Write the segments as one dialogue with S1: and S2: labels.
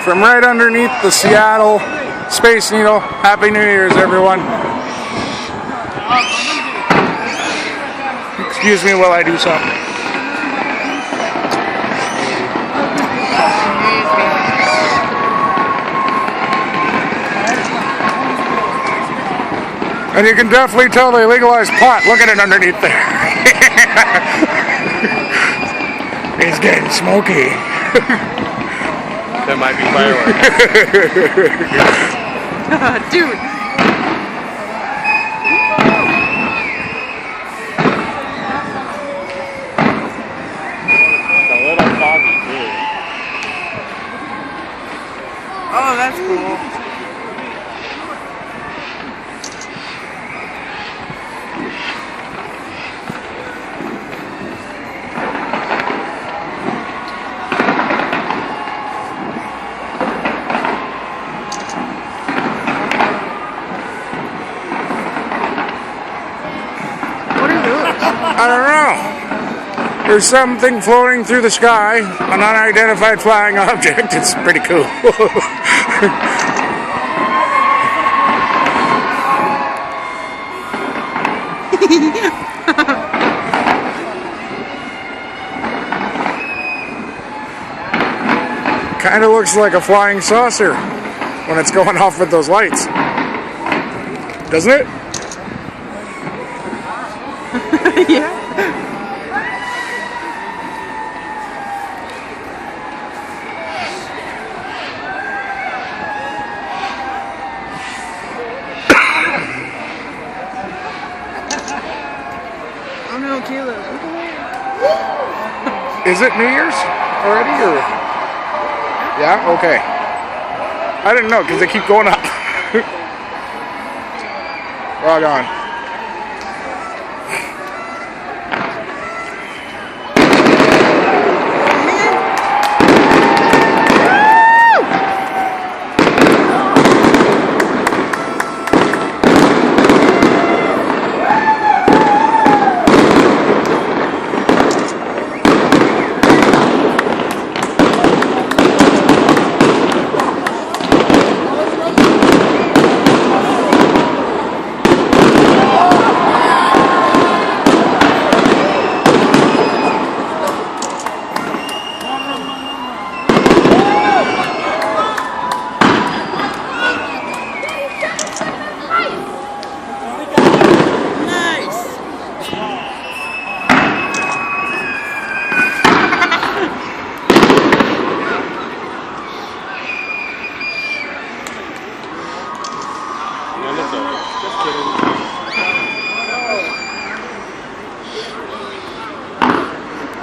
S1: from right underneath the Seattle Space Needle. Happy New Year's, everyone. Excuse me while I do something. And you can definitely tell they legalized pot. Look at it underneath there. It's getting smoky.
S2: That might be fireworks.
S3: Dude.
S2: It's a little foggy too.
S3: Oh, that's cool.
S1: I don't know. There's something floating through the sky, an unidentified flying object. It's pretty cool. Kind of looks like a flying saucer when it's going off with those lights. Doesn't it?
S3: Yeah. Oh no, Kayla, look away.
S1: Is it New Year's already, or? Yeah, okay. I didn't know because they keep going up. Right on.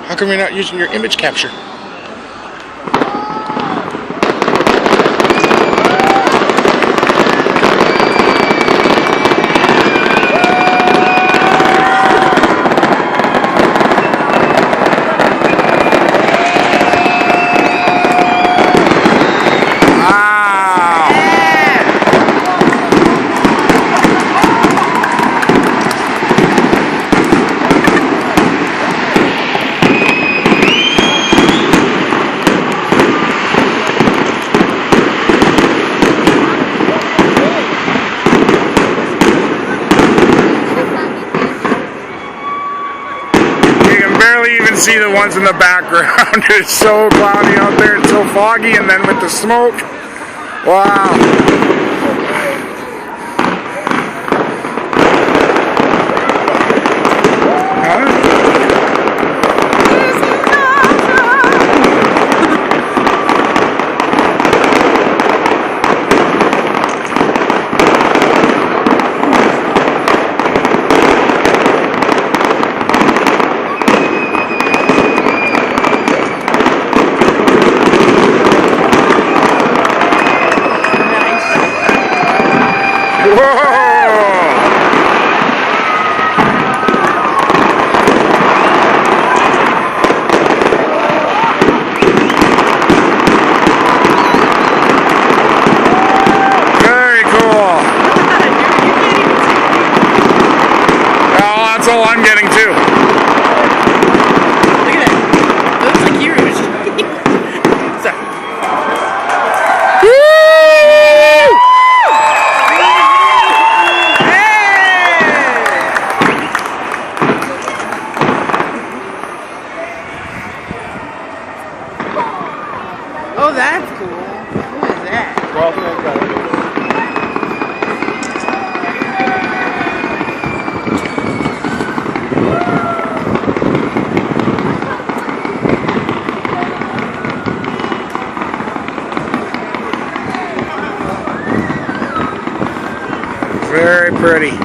S1: How come you're not using your image capture? Even see the ones in the background. It's so cloudy out there, it's so foggy, and then with the smoke, wow. pretty.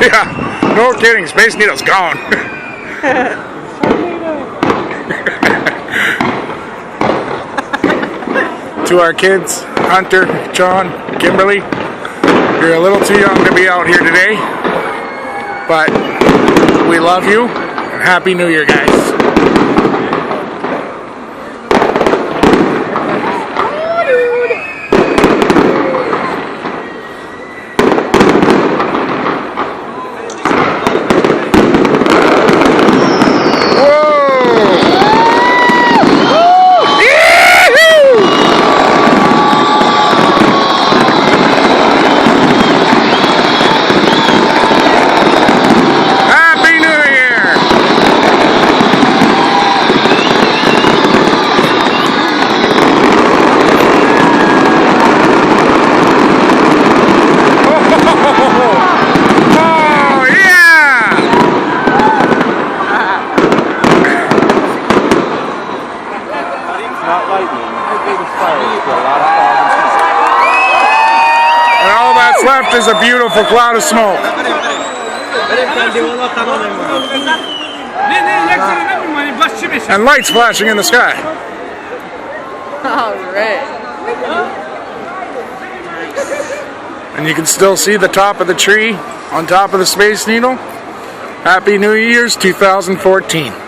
S1: Yeah, no kidding. Space Needle's gone. To our kids, Hunter, John, Kimberly, you're a little too young to be out here today, but we love you and Happy New Year, guys.
S2: Not lightning. Big fires for a lot of fog and smoke.
S1: And all that's left is a beautiful cloud of smoke. And lights flashing in the sky.
S3: Alright.
S1: And you can still see the top of the tree on top of the Space Needle. Happy New Year's 2014.